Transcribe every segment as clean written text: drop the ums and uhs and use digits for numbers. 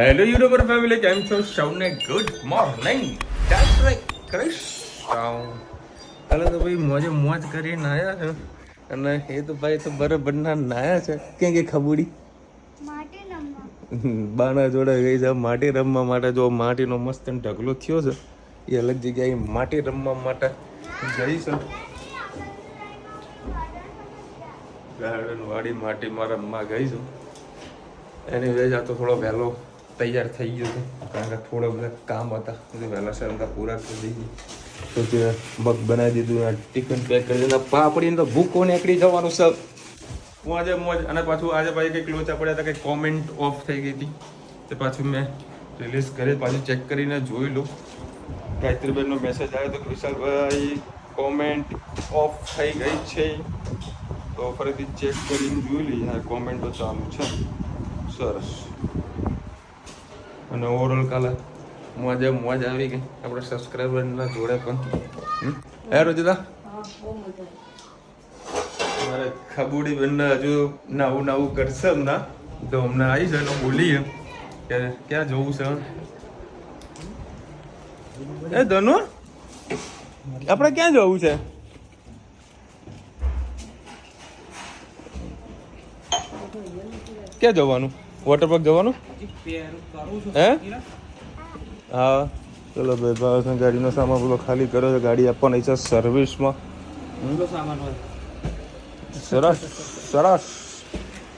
Hello YouTuber family, કેમ છો? સૌને good morning. That's right Krish. હાલો તો ભાઈ મોજે મોજ કરીને આવ્યા છે અને એ તો ભાઈ તો બરાબર ના નાયા છે. ક્યાં કે ખબુડી બાના જોડે ગઈ છે માટી રમવા માટે. જો માટીનો મસ્ત ઢગલો થયો છે એ અલગ જગ્યાએ માટી રમવા માટે ગઈ છે. ગાર્ડન વાળી માટીમાં રમવા ગઈ છું. એની વેજ આ તો થોડો વહેલો તૈયાર થઈ ગયો હતો કારણ કે થોડા બધા કામ હતા વહેલા સર પૂરા કરી દઈએ. તો તે મગ બનાવી દીધું, ટિફિન પેક કરી દીધું. પાપડીને તો ભૂકો નીકળી જવાનું સર મોજે મોજ. અને પાછું આજે ભાઈ કંઈક લોચા પડ્યા હતા, કંઈક કોમેન્ટ ઓફ થઈ ગઈ હતી તે પાછું મેં રિલીઝ કરી, પાછું ચેક કરીને જોઈ લઉં. ગાયત્રીબેનનો મેસેજ આવ્યો તો વિશાલભાઈ કોમેન્ટ ઓફ થઈ ગઈ છે, તો ફરીથી ચેક કરીને જોઈ લઈએ. હા, કોમેન્ટ તો ચાલુ છે. સરસ. અને ઓવરઓલ કાલે મોજે મોજ આવી ગઈ આપણે સબસ્ક્રાઈબરના જોડે પણ. હે રોજિતા, મારે ખબુડી બેનને હજુ નવું નવું કરશે હમણાં, તો હમણાં આવી છે તો બોલીએ કે ક્યાં જવું છે. એ ધનુ, આપણે ક્યાં જવું છે? ક્યાં જવાનું? વોટર પાર્ક જવાનું હે? હા ચલો ભાઈ, ભાવ ગાડીનો સામાન બધો ખાલી કર્યો છે, ગાડી આપવાની છે સર્વિસમાં. સરસ સરસ.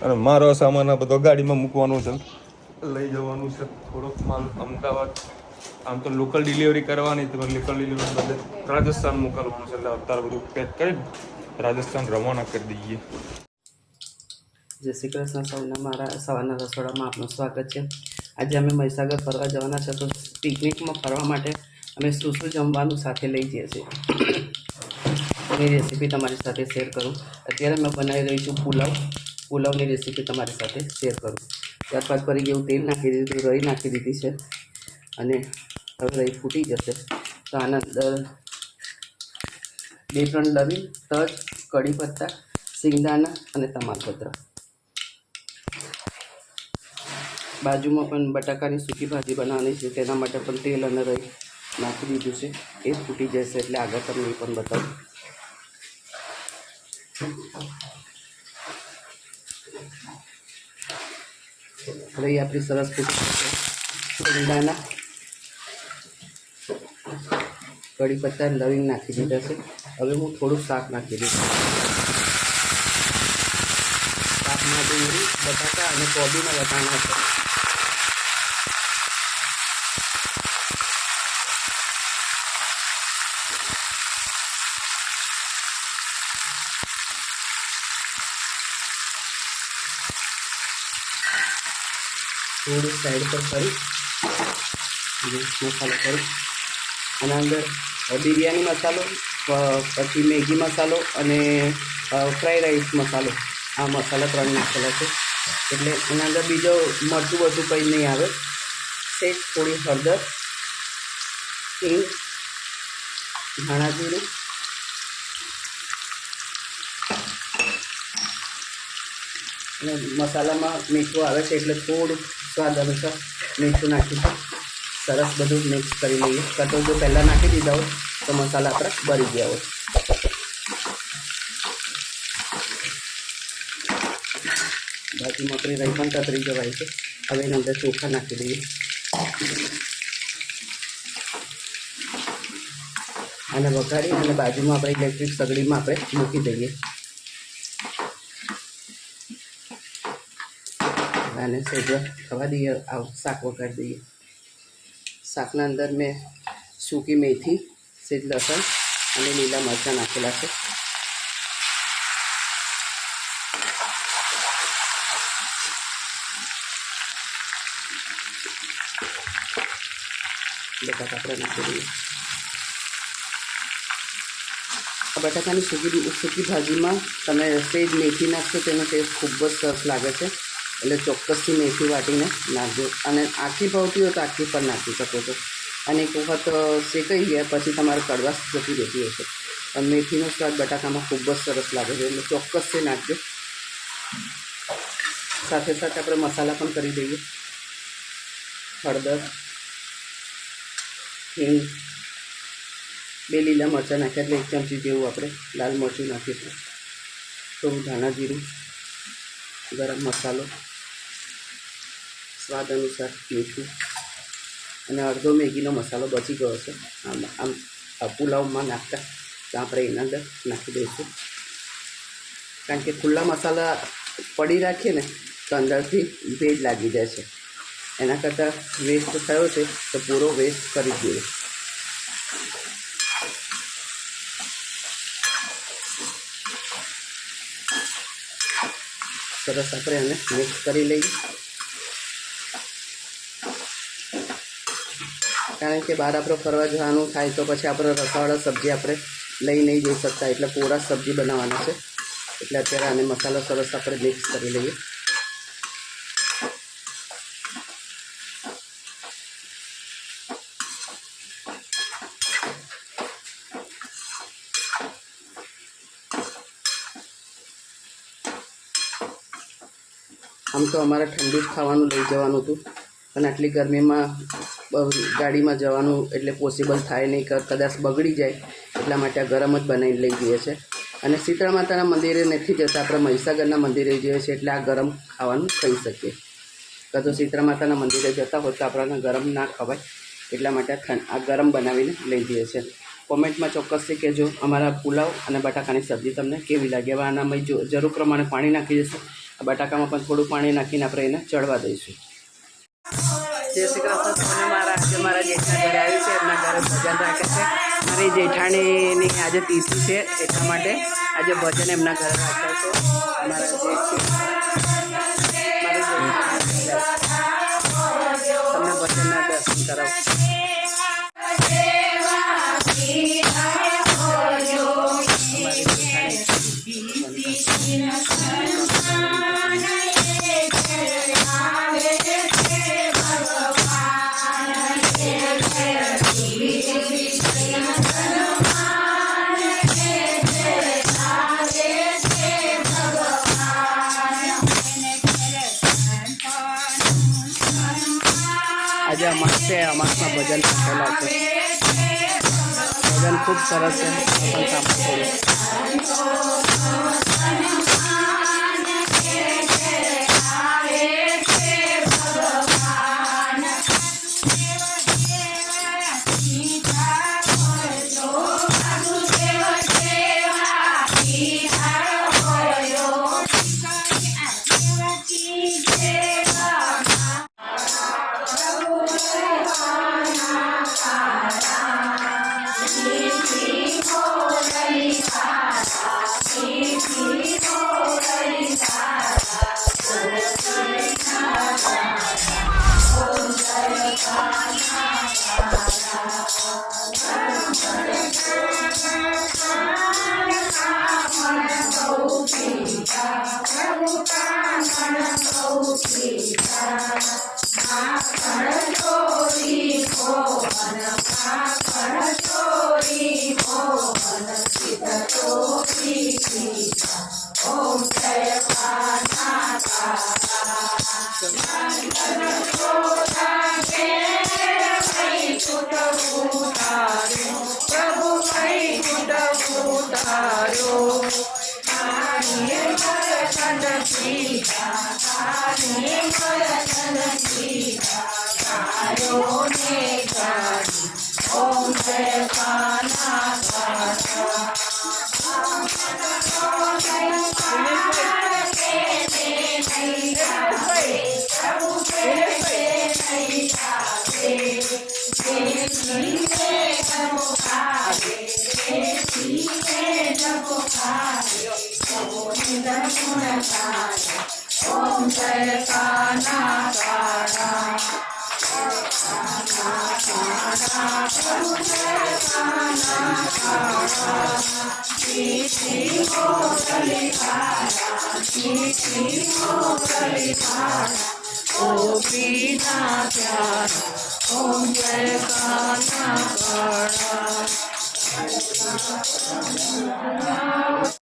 અને મારો સામાન આ બધો ગાડીમાં મૂકવાનો છે, લઈ જવાનું છે. થોડોક માલ અમદાવાદ, આમ તો લોકલ ડિલિવરી કરવાની હતી પણ લોકલ ડિલિવરી બદલે રાજસ્થાન મોકલવાનું છે, એટલે અત્યારે બધું પેક કરીને રાજસ્થાન રવાના કરી દઈએ. જય શ્રી કૃષ્ણ. સૌને મારા સવારના રસોડામાં આપનું સ્વાગત છે. આજે અમે મહીસાગર ફરવા જવાના છે, તો પિકનિકમાં ફરવા માટે અમે શું શું જમવાનું સાથે લઈ જઈએ છીએ એની રેસીપી તમારી સાથે શેર કરું. અત્યારે મેં બનાવી રહી છું પુલાવની રેસીપી તમારી સાથે શેર કરું. ત્યારબાદ ફરી જેવું તેલ નાખી દીધું, રઈ નાખી દીધી છે અને હવે રઈ ફૂટી જશે તો આના અંદર 2-3 લવિંગ, તજ, કઢી પત્તા, સિંગદાણા અને તમાલપત્ર. બાજુમાં પણ બટાકાની સૂકી ભાજી બનાવવાની છે, તેના માટે પણ તેલ અને રઈ નાખી દીધું છે. એ ફૂટી જશે એટલે આગળ તમને એ પણ બતાવું. રઈ આપણી સરસ ફૂટી જશે. સિંગદાણા, કઢી પત્તા, લવિંગ નાખી દીધા છે. હવે હું થોડું શાક નાખી દઈશ. શાકમાં ડુંગળી, બટાકા અને કોબીના વટાણા છે. થોડું સાઈડ પર કરી મસાલો કરી આના અંદર બિરયાની મસાલો, પછી મેગી મસાલો અને ફ્રાઈડ રાઈસ મસાલો, આ મસાલા 3 નાખેલા છે. એટલે એના અંદર બીજો મરચું બધું કંઈ નહીં આવે. સેજ થોડી હળદર, હિંગ, ધાણા જીરું, અને મસાલામાં મીઠું આવે છે એટલે થોડું સ્વાદ અનુસાર મીઠું નાખીશું. સરસ બધું મિક્સ કરી લઈએ. કાં તો જો પહેલાં નાખી દીધા હોય તો મસાલા આપણા બળી ગયા હોય. બાજુમાં આપણી રઈ પણ તતરી જવાય છે. હવે એની અંદર ચોખા નાખી દઈએ અને વઘારી અને બાજુમાં આપણે ઇલેક્ટ્રિક સગડીમાં આપણે મૂકી દઈએ અને સેજ થવા દઈએ. શાક વઘારી દઈએ. શાકના અંદર મેં સૂકી મેથી, સેજ લસણ અને લીલા મરચાં નાખેલા છે. બટાકા આપણે નાખી દઈએ. બટાકાની સૂકી ભાજીમાં તમે સેજ મેથી નાખશો તેનો ટેસ્ટ ખૂબ જ સરસ લાગે છે. એટલે ચોક્કસથી મેથી વાટીને નાખજો. અને આખી ભાવતી હોય તો આખી પણ નાખી શકો છો. અને એક વખત શેકાઈ ગયા પછી તમારે કડવાશ જતી રહેતી હશે. પણ મેથીનો સ્વાદ બટાકામાં ખૂબ જ સરસ લાગે છે, એટલે ચોક્કસથી નાખજો. સાથે સાથે આપણે મસાલા પણ કરી દઈએ. હળદર, હિંગ, 2 લીલા મરચાં નાખ્યા એટલે 1 ચમચી જેવું આપણે લાલ મરચું નાખીશું, થોડું ધાણા જીરું, ગરમ મસાલો, સ્વાદ અનુસાર મીઠું અને અડધો મેગીનો મસાલો બચી ગયો છે. આમ પુલાવમાં નાખતા તો આપણે એના અંદર નાખી દઈશું, કારણ કે ખુલ્લા મસાલા પડી રાખીએ ને તો અંદરથી ભેજ લાગી જાય છે. એના કરતાં વેસ્ટ થયો છે તો પૂરો વેસ્ટ કરી દઈએ. સરસ આપણે એને મિક્સ કરી લઈએ, કારણ કે બહાર આપણે ફરવા જવાનું થાય તો પછી આપણે રસાવાળા સબ્જી આપણે લઈ નહીં જઈ શકતા, એટલે પૂરા સબ્જી બનાવવાના છે. એટલે અત્યારે આને મસાલો સરસ આપણે મિક્સ કરી લઈએ. આમ તો અમારે ઠંડુ જ ખાવાનું લઈ જવાનું હતું, પણ આટલી ગરમીમાં ગાડીમાં જવાનું એટલે પોસિબલ થાય નહીં, કદાચ બગડી જાય એટલા માટે આ ગરમ જ બનાવીને લઈ જઈએ છીએ. અને શીતળા માતાના મંદિરે નથી જતા, આપણે મહીસાગરના મંદિરે જઈએ છીએ એટલે આ ગરમ ખાવાનું ખાઈ શકીએ. કાં તો શીતળા માતાના મંદિરે જતા હોય તો આપણને ગરમ ના ખવાય, એટલા માટે આ ગરમ બનાવીને લઈ જઈએ છીએ. કોમેન્ટમાં ચોક્કસથી કહેજો અમારા પુલાવ અને બટાકાની સબ્જી તમને કેવી લાગે. હવે આનામાં જરૂર પ્રમાણે પાણી નાખી દઈશું. બટાકામાં પણ થોડું પાણી નાખીને આપણે એને ચડવા દઈશું. જય શ્રી કૃષ્ણ. તમને મારા જેઠા ઘરે આવ્યું છે, એમના ઘરે ભજન રાખે છે. મારી જેઠાણીની આજે તીસી છે એટલા માટે આજે ભજન એમના ઘરે રાખે છે. મારા જેઠ તમને ભજનના દર્શન કરાવું. આજે અમાસ છે, અમાસમાં ભજન રાખેલા છે. ભજન ખૂબ સરસ છે, પણ સાંભળો.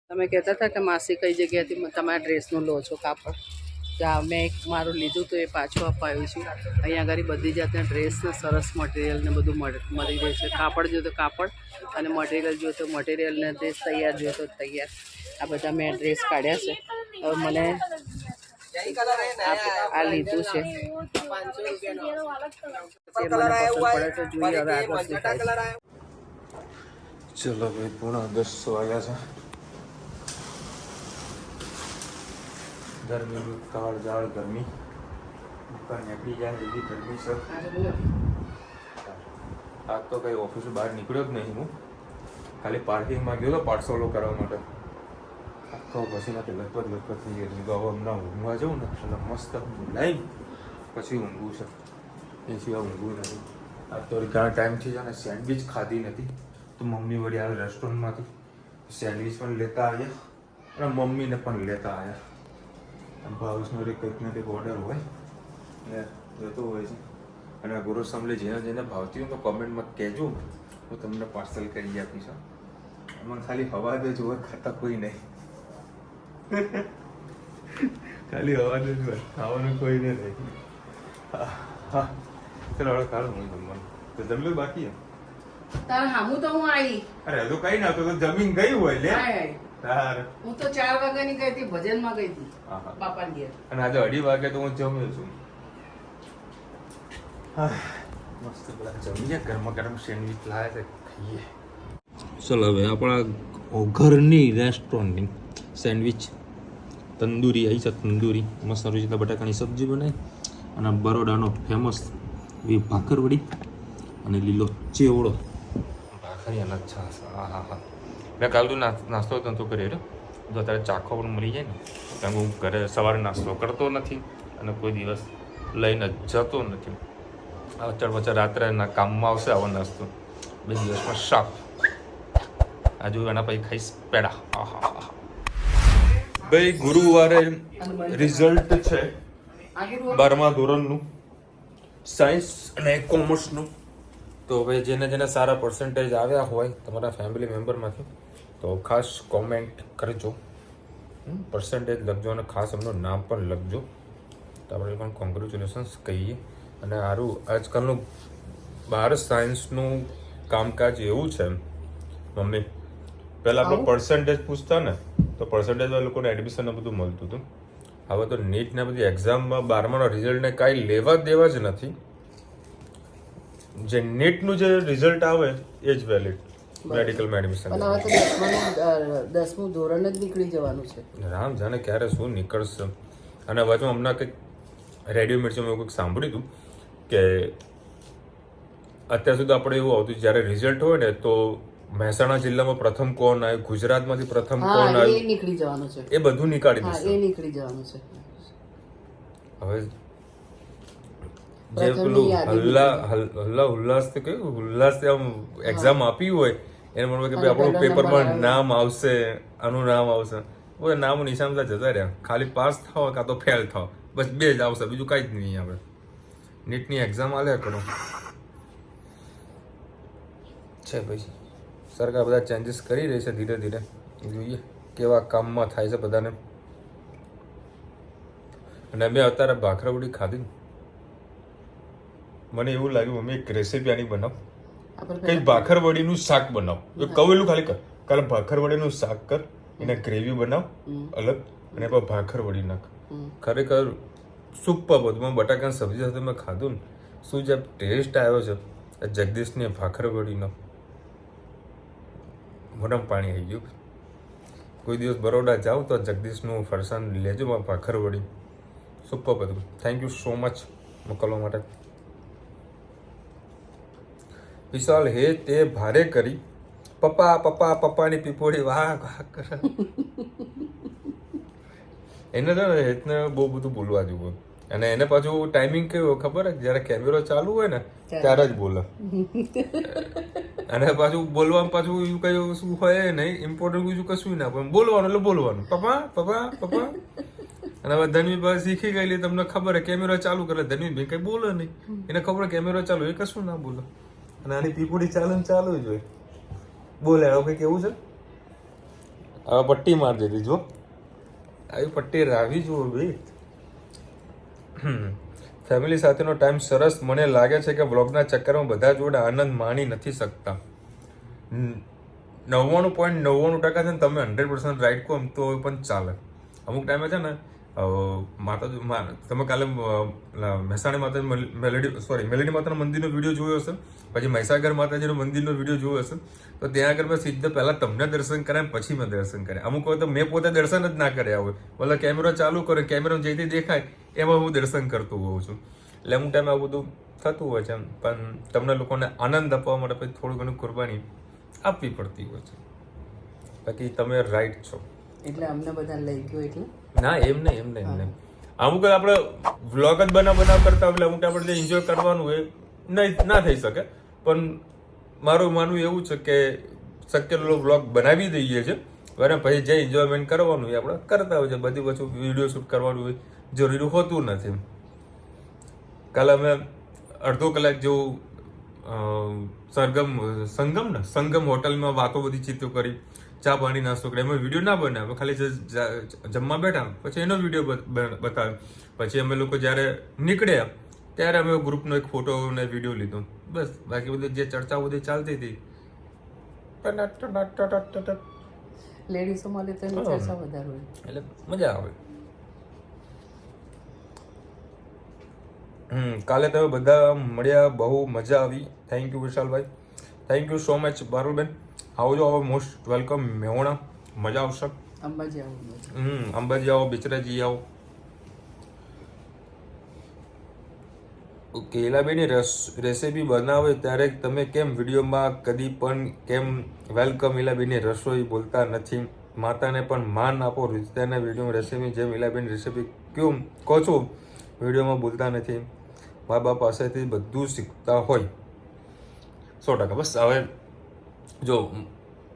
તમે કહેતા હતા કે માસી કઈ જગ્યાએથી તમારા ડ્રેસનું લો છો કાપડ, મેં એક મારું લીધું તો એ પાછું અપાવ્યું છું. અહીંયા આગળ બધી જાતના ડ્રેસને સરસ મટીરિયલ ને બધું મળી રહે છે. કાપડ જોઈએ તો કાપડ અને મટીરિયલ જોઈએ તો મટીરિયલ ને ડ્રેસ તૈયાર જોઈએ તો તૈયાર. આ બધા મેં ડ્રેસ કાઢ્યા છે. હવે મને આ લીધું છે. જે મને પસંદ પડે તો જોઈએ હવે આગળ શું થાય. ચલો ભાઈ 9:30 વાગ્યા છે. ગરમીનું કાળઝાળ ગરમી દુકાન નીકળી જાય એવી ગરમી છે. આજ તો કઈ ઓફિસ બહાર નીકળ્યો જ નહીં હું. ખાલી પાર્કિંગમાં ગયો તો પાર્સલો કરવા માટે. આખો પછીમાંથી લગભગ થઈ ગયો. તો હવે હમણાં ઊંઘવા જવું ને એટલે મસ્ત લાઈવ પછી ઊંઘવું છે. એ સિવાય ઊંઘવું નથી. આજ તો ઘણા ટાઈમથી છે ને સેન્ડવિચ ખાધી નથી તો મમ્મી વળી આ રેસ્ટોરન્ટમાંથી સેન્ડવિચ પણ લેતા આવ્યા અને મમ્મીને પણ લેતા આવ્યા. ભાવસનો કંઈક ને કંઈક ઓર્ડર હોય એ રહેતો હોય છે. અને આ ગુરુ સાંભળે જેને ભાવતી હોય તો કોમેન્ટમાં કહેજો હું તમને પાર્સલ કરી આપીશ. એમાં ખાલી હવા દે જ હોય, ખાતા કોઈ નહીં. ખાલી હવા દે જ હોય, ખાવાનું કોઈ નહીં. હા ચલો હવે કાઢું હું જમવાનું. તો જમલું બાકી તાર હામું તો હું આવી. અરે હજુ કઈ ના તો જમીન ગઈ હોય લે. હું તો 4 વાગ્યાની ગઈ હતી, ભજનમાં ગઈ હતી બાપાને ઘેર. અને આજે 2:30 વાગે તો હું જમ્યો છું. મસ્ત બધા જમીએ. ગરમા ગરમ સેન્ડવિચ લાવે છે, ખાઈએ. ચલો હવે આપણા ઘરની રેસ્ટોરન્ટની સેન્ડવિચ તંદૂરી આવી છે. તંદૂરી મસ્ત રૂચિતા બટાકાની સબ્જી બનાવી અને બરોડાનો ફેમસ ભાખરવડી અને લીલો ચેવડો. ભાખરી અને છાશ. હા મેં કાલ તો નાસ્તો તો કરી રહ્યો. જો અત્યારે ચાખો પણ મળી જાય ને, કારણ કે હું ઘરે સવારે નાસ્તો કરતો નથી અને કોઈ દિવસ લઈને જતો નથી. અચળ વચ્ચે રાત્રે કામમાં આવશે આવો નાસ્તો. 2 દિવસમાં શાક. આજુ એના પછી ખાઈશ પેડા. ભાઈ ગુરુવારે રિઝલ્ટ છે 12મા ધોરણનું સાયન્સ અને કોમર્સનું. તો હવે જેને સારા પર્સન્ટેજ આવ્યા હોય તમારા ફેમિલી મેમ્બરમાંથી તો ખાસ કોમેન્ટ કરજો, પર્સન્ટેજ લખજો અને ખાસ એમનું નામ પણ લખજો તો આપણે પણ કોંગ્રેચ્યુલેશન્સ કહીએ. અને સારું આજકાલનું બહાર સાયન્સનું કામકાજ એવું છે મમ્મી, પહેલાં આપણે પર્સન્ટેજ પૂછતા ને તો પર્સન્ટેજવાળા લોકોને એડમિશન બધું મળતું હતું. હવે તો નીટને બધી એક્ઝામમાં 12માના રિઝલ્ટને કાંઈ લેવા દેવા જ નથી. જે નીટનું જે રિઝલ્ટ આવે એ જ વેલિડ મેડિકલમાં એડમિશન. પણ હવે તો 10મું ધોરણ જ નીકળી જવાનું છે. રામ જાણે ક્યારે શું નીકળશે. અને વચમાં હમણાં કંઈક રેડિયો મિર્ચમાં એવું કંઈક સાંભળ્યું હતું કે અત્યાર સુધી આપણે એવું આવતું જ્યારે રિઝલ્ટ હોય ને તો મહેસાણા જિલ્લામાં પ્રથમ કોણ આવ્યું, ગુજરાતમાંથી પ્રથમ કોણ આવ્યું, એ નીકળી જવાનું છે. એ બધું નીકાળી દેશે. એ નીકળી જવાનું છે. હવે જે પેલું ઉલ્લાસથી આમ એક્ઝામ આપી હોય એને મળવા કે ભાઈ આપણું પેપરમાં નામ આવશે, આનું નામ આવશે, બધા નામ નિશાન જતા રહ્યા. ખાલી પાસ થાવ કાં તો ફેલ થાવ, બસ 2 જ આવશે, બીજું કાંઈ જ નહીં. આપણે નીટની એક્ઝામ આલ્યા કરો છે. પછી સરકાર બધા ચેન્જીસ કરી રહી છે ધીરે ધીરે. જોઈએ કેવા કામમાં થાય છે બધાને. અને મેં અત્યારે ભાખરવડી ખાધી. મને એવું લાગ્યું મમ્મી એક રેસીપી આની બનાવ, કંઈક ભાખરવડીનું શાક બનાવ. કહું એટલું ખાલી કર, કાલે ભાખરવડીનું શાક કર, એને ગ્રેવી બનાવ અલગ અને પછી ભાખરવડી નાખ. ખરેખર સુપર બધું. બટાકાની સબ્જી સાથે મેં ખાધું ને, શું જે ટેસ્ટ આવ્યો છે જગદીશની ભાખરવડીનો, મોઢામાં પાણી આવી ગયું. કોઈ દિવસ બરોડા જાઉં તો જગદીશનું ફરસાણ લેજો ભાખરવડી. સુપર બધું. થેન્ક યુ સો મચ મોકલવા માટે. વિશાલ હે તે ભારે કરી પપ્પા પપ્પા પપ્પાની પીપોડી વાહ વાહ કરે. એને તો હેતને બહુ બધું બોલવા જેવું. અને એને પાછું ટાઈમિંગ કેવો ખબર જ, જ્યારે કેમેરો ચાલુ હોય ને ત્યારે જ બોલે. અને પાછું બોલવામાં પાછું એવું કઈ શું હોય નહીં, ઇમ્પોર્ટન્ટ બીજું કશું ના પણ બોલવાનું એટલે બોલવાનું પપ્પા પપ્પા પપ્પા. અને હવે ધનવીભાઈ શીખી ગયેલી, તમને ખબર હે કેમેરો ચાલુ કરે ધનવીભાઈ કઈ બોલે નહીં, એને ખબર કેમેરો ચાલુ એ કશું ના બોલે. અને આની પીપોડી ચાલુ જ હોય. બોલે હવે કંઈક એવું છે. હવે પટ્ટી મારી દીધી જો, આવી પટ્ટી રાવી જુઓ ભાઈ. ફેમિલી સાથેનો ટાઈમ સરસ. મને લાગે છે કે વ્લોગના ચક્કરમાં બધા જોડે આનંદ માણી નથી શકતા. 99.99% છે ને તમે 100% રાઈટ કહો તો પણ ચાલે. અમુક ટાઈમે છે ને માતાજી તમે કાલે મહેસાણા માતા મેલડી માતાના મંદિરનો વિડીયો જોયો હશે, પછી મહીસાગર માતાજીનો મંદિરનો વિડીયો જોયો હશે, તો ત્યાં આગળ મેં સીધા પહેલા તમને દર્શન કર્યા પછી મેં દર્શન કર્યા. અમુક વખત મેં પોતે દર્શન જ ના કર્યા હોય, મતલબ કેમેરો ચાલુ કરે, કેમેરો જેથી દેખાય એમાં હું દર્શન કરતો હોઉં છું. એટલે અમુક ટાઈમે આ બધું થતું હોય છે, પણ તમને લોકોને આનંદ આપવા માટે પછી થોડું ઘણું કુરબાની આપવી પડતી હોય છે. બાકી તમે રાઈટ છો. એટલે અમને બધા લઈ ગયો એટલે ના એમ નહીં. અમુક આપણે વ્લોગ જ બનાવ કરતા એટલે અમુક આપણે જે એન્જોય કરવાનું હોય નહીં ના થઈ શકે. પણ મારું માનવું એવું છે કે શક્ય વ્લોગ બનાવી દઈએ છે, બરાબર. પછી જે એન્જોયમેન્ટ કરવાનું હોય આપણે કરતા હોય છે. બધી વસ્તુ વિડીયો શૂટ કરવાનું હોય જરૂરી હોતું નથી. કાલે અમે અડધો કલાક જેવું સંગમ હોટલમાં વાતો બધી ચીતો કરી, ચા પાણી નાસ્તો કરી. એમાં વિડીયો ના બનાવ્યો, ખાલી જમવા બેઠા પછી એનો વિડીયો બતાવ્યો. પછી અમે લોકો જ્યારે નીકળ્યા ત્યારે અમે ગ્રુપનો એક ફોટો ને વિડીયો લીધો, બસ. બાકી બધી જે ચર્ચા બધી ચાલતી હતી લેડીઝો મળે તો એની ચર્ચા વધારે હોય એટલે મજા આવે. કાલે તમે બધા મળ્યા, બહુ મજા આવી. Thank you Vishalbhai, thank you so much. Barulben આવજો, હવે મોસ્ટ વેલકમ. મેહોણા મજા આવશે. અંબાજી આવો. અંબાજી આવો, બિચરાજી આવો. કેલાબેની રેસીપી બનાવે ત્યારે તમે કેમ વિડીયોમાં કદી પણ કેમ વેલકમ ઇલાબેની રસોઈ બોલતા નથી? માતાને પણ માન આપો. રુચિતાના વિડીયોમાં રેસીપી જેમ ઇલાબેન રેસીપી કેમ કહો છો વિડીયોમાં બોલતા નથી? મા બાપ પાસેથી બધું શીખતા હોય 100%. બસ હવે જો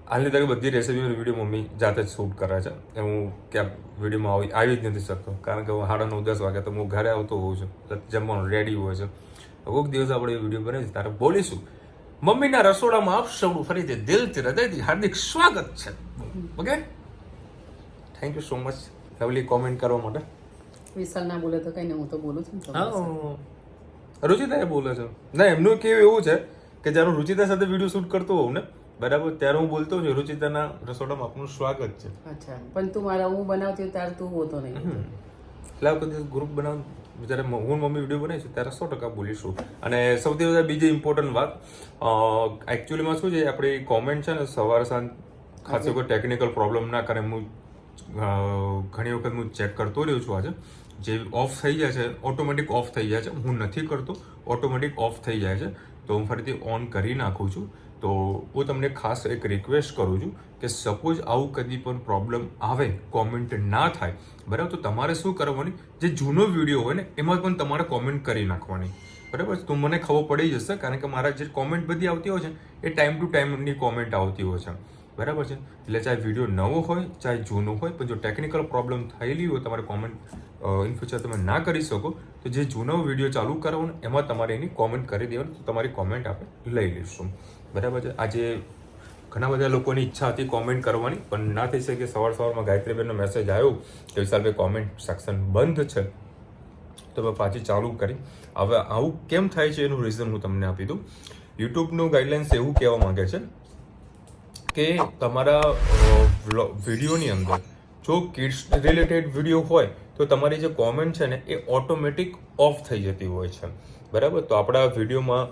હાલની તારીખ બધી રેસીપી વિડીયો મમ્મી જાતે જ શૂટ કરે છે. હું ક્યાં વિડીયોમાં આવી જ નથી શકતો, કારણ કે હું 9:30-10 વાગે તો હું ઘરે આવતો હોઉં છું, જમવાનું રેડી હોય છે. કોઈક દિવસ આપણે એ વિડીયો બનાવીશું ત્યારે બોલીશું. મમ્મીના રસોડામાં આપ સૌનું ફરીથી દિલથી હૃદયથી હાર્દિક સ્વાગત છે. Okay, thank you so much lovely comment કરવા માટે. વિશાલ ના બોલે તો કઈ નહીં, હું તો બોલું છું. રુચિતા એ બોલે છે. ના, એમનું કેવું એવું છે કે જ્યારે હું રુચિતા સાથે વિડીયો શૂટ કરતો હોઉં ને, બરાબર, ત્યારે હું બોલતો છું રુચિતાના રસોડામાં આપનું સ્વાગત છે. અચ્છા, પણ તું મારા હું બનાવતી ત્યારે તું હોતો નહીં. એટલે આ વખતે ગ્રુપ બનાવ જ્યારે હું મમ્મી વિડીયો બનાવીશું ત્યારે 100% બોલીશું. અને સૌથી વધારે બીજી ઇમ્પોર્ટન્ટ વાત, એકચ્યુઅલીમાં શું છે, આપણી કોમેન્ટ છે ને સવાર સાંજ ખાસ કોઈ ટેકનિકલ પ્રોબ્લેમ ના કરે. હું ઘણી વખત હું ચેક કરતો રહ્યો છું. આજે જે ઓફ થઈ જાય છે ઓટોમેટિક ઓફ થઈ જાય છે, હું નથી કરતો, ઓટોમેટિક ઓફ થઈ જાય છે, તો હું ફરીથી ઓન કરી નાખું છું. તો હું તમને ખાસ એક રિક્વેસ્ટ કરું છું કે સપોઝ આવું કદી પણ પ્રોબ્લેમ આવે, કોમેન્ટ ના થાય, બરાબર, તો તમારે શું કરવાની, જે જૂનો વિડીયો હોય ને એમાં પણ તમારે કોમેન્ટ કરી નાખવાની, બરાબર. તો મને ખબર પડી જશે, કારણ કે મારા જે કોમેન્ટ બધી આવતી હોય છે એ ટાઈમ ટુ ટાઈમની કોમેન્ટ આવતી હોય છે, બરાબર છે. એટલે ચાહે વિડીયો નવો હોય ચાહે જૂનો હોય, પણ જો ટેકનિકલ પ્રોબ્લેમ થયેલી હોય, તમારે કોમેન્ટ ઇન ફ્યુચર તમે ના કરી શકો, તો જે જૂનો વિડીયો ચાલુ કરવાનો એમાં તમારે એની કોમેન્ટ કરી દેવાની, તો તમારી કોમેન્ટ આપણે લઈ લઈશું, બરાબર છે. આજે ઘણા બધા લોકોની ઈચ્છા હતી કોમેન્ટ કરવાની, પણ ના થઈ શકે. સવારમાં ગાયત્રીબેનનો મેસેજ આવ્યો કે વિશાલભાઈ કોમેન્ટ સેક્શન બંધ છે, તો મેં પાછી ચાલુ કરી. હવે આવું કેમ થાય છે એનું રીઝન હું તમને આપી દઉં. યુટ્યુબનું ગાઈડલાઇન્સ એવું કહેવા માંગે છે કે તમારા વિડીયોની અંદર જો કિડ્સ રિલેટેડ વિડીયો હોય તો તમારી જે કોમેન્ટ છે ને એ ઓટોમેટિક ઓફ થઈ જતી હોય છે, બરાબર. તો આપણા વિડીયોમાં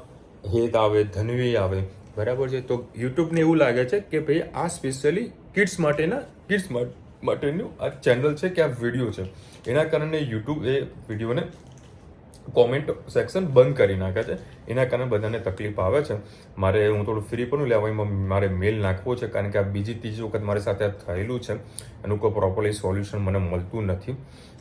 હેત આવે, ધનવી આવે, બરાબર છે. તો યુટ્યુબને એવું લાગે છે કે ભાઈ આ સ્પેશિયલી કિડ્સ માટેનું આ ચેનલ છે કે આ વિડીયો છે, એના કારણે યુટ્યુબ એ વિડીયોને કોમેન્ટ સેક્શન બંધ કરી નાખે છે. એના કારણે બધાને તકલીફ આવે છે. હું થોડું ફ્રી પણ લેવામાં મારે મેલ નાખવો છે, કારણ કે આ ત્રીજી વખત મારી સાથે થયેલું છે. એનું કોઈ પ્રોપરલી સોલ્યુશન મને મળતું નથી,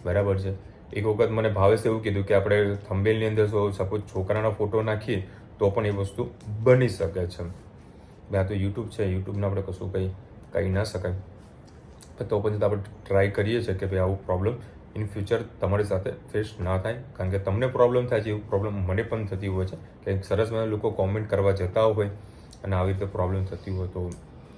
બરાબર છે. એક વખત મને ભાવેશે એવું કીધું કે આપણે થંબનેલની અંદર સપોઝ છોકરાના ફોટો નાખીએ તો પણ એ વસ્તુ બની શકે છે. આ તો યુટ્યુબ છે, યુટ્યુબને આપણે કશું કહી ના શકાય. તો પછી આપણે ટ્રાય કરીએ છીએ કે ભાઈ આવું પ્રોબ્લેમ ઇન ફ્યુચર તમારી સાથે ફેસ ના થાય, કારણ કે તમને પ્રોબ્લેમ થાય છે એવું પ્રોબ્લેમ મને પણ થતી હોય છે કે સરસ મને લોકો કોમેન્ટ કરવા જતા હોય અને આવી રીતે પ્રોબ્લેમ થતી હોય તો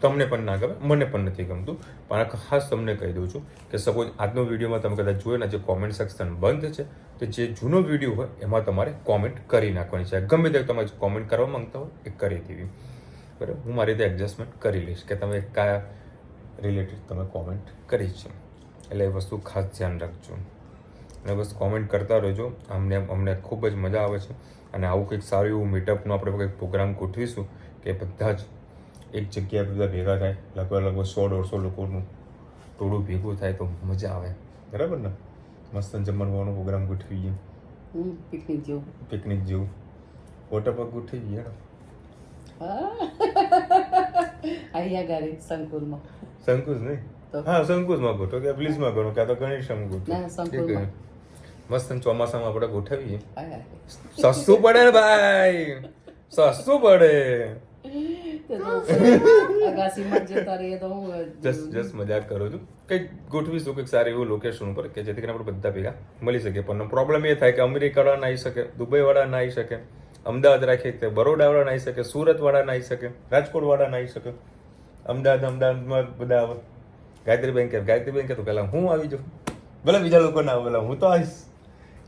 તમને પણ ના ગમે, મને પણ નથી ગમતું. પણ ખાસ તમને કહી દઉં છું કે સપોઝ આજનો વિડીયોમાં તમે કદાચ જોયો ને, જે કોમેન્ટ સેક્શન બંધ છે કે જે જૂનો વિડીયો હોય એમાં તમારે કોમેન્ટ કરી નાખવાની છે. ગમે તે તમે કોમેન્ટ કરવા માંગતા હોય એ કરી દેવી, બરાબર. હું મારી રીતે એડજસ્ટમેન્ટ કરી લઈશ કે તમે કયા રિલેટેડ તમે કોમેન્ટ કરી છે, એટલે એ વસ્તુ ખાસ ધ્યાન રાખજો અને બસ કોમેન્ટ કરતા રહેજો. અમને ખૂબ જ મજા આવે છે અને આવું કંઈક સારું એવું મીટઅપનો આપણે કંઈક પ્રોગ્રામ ગોઠવીશું કે બધા જ એક જગ્યાએ બધા ભેગા થાય, લગભગ 100-150 લોકોનું ટોળું ભેગું થાય તો મજા આવે, બરાબર ને. મસ્ત જમણવાનો પ્રોગ્રામ ગોઠવીએ, પિકનિક જેવું વોટર પાર્ક ગોઠવીએ. અહીંયા ગાડી સંકુલમાં સંકુશ નહીં, હા સંકુશમાં ગોઠવો કે પ્લીઝમાં ગણો ક્યાં તો ગણેશમાં ગોઠવો. મસ્ત ચોમાસામાં આપણે ગોઠવીએ. સસ્તું પડે ને ભાઈ, સસ્તું પડે. જસ્ટ મજાક કરું છું. કંઈક ગોઠવીશું કંઈક સારું એવું લોકેશન ઉપર કે જેથી કરીને આપણે બધા ભેગા મળી શકીએ. પણ પ્રોબ્લેમ એ થાય કે અમેરિકાવાળા ના આવી શકે, દુબઈવાળા ના આવી શકે, અમદાવાદ રાખીએ કે બરોડાવાળા ના આવી શકે, સુરતવાળા ના આવી શકે, રાજકોટવાળા ના આવી શકે. અમદાવાદમાં બધા આવે. ગાયત્રી બેન કે તો પહેલાં હું આવી જાઉં, ભલે બીજા લોકો ના આવે, પહેલાં હું તો આવીશ.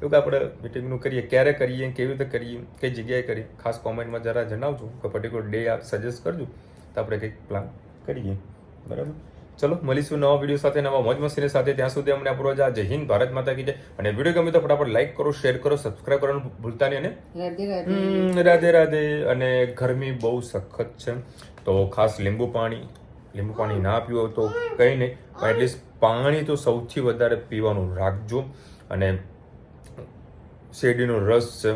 એવું કે આપણે મિટિંગનું કરીએ, ક્યારે કરીએ, કેવી રીતે કરીએ, કઈ જગ્યાએ કરીએ, ખાસ કોમેન્ટમાં જરા જણાવજો કે પર્ટિક્યુલર ડે આપ સજેસ્ટ કરજો તો આપણે કંઈક પ્લાન કરીએ, બરાબર. ચલો મળીશું નવા વિડીયો સાથે, નવા મોજ મસ્તીની સાથે. ત્યાં સુધી અમને આપણો જય હિન્દ, ભારત માતા કી જય. અને વિડીયો ગમે તો ફટાફટ લાઈક કરો, શેર કરો, સબસ્ક્રાઇબ કરવાનું ભૂલતા નહીં. અને રાધે રાધે. અને ગરમી બહુ સખત છે તો ખાસ લીંબુ પાણી ના પીવો તો કંઈ નહીં, પણ એટલીસ્ટ પાણી તો સૌથી વધારે પીવાનું રાખજો. અને શેરડીનો રસ છે,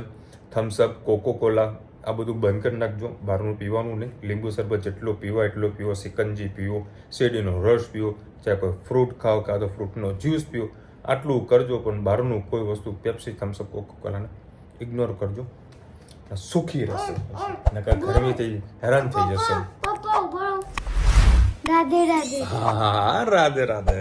થમ્સઅપ, કોકોકોલા આ બધું બંધ કરી નાખજો. બહારનું પીવાનું નહીં. લીંબુ શરબત જેટલો પીવા એટલો પીવો, સિકંજી પીવો, શેરડીનો રસ પીવો, ચાહે કોઈ ફ્રૂટ ખાઓ કાં તો ફ્રૂટનો જ્યુસ પીવો, આટલું કરજો. પણ બહારનું કોઈ વસ્તુ પેપ્સી, થમ્સઅપ, કોકોકોલાને ઇગ્નોર કરજો. સુખી રહેશે, નકર ગરમીથી હેરાન થઈ જશે. રાધે રાધે. હા રાધે રાધે.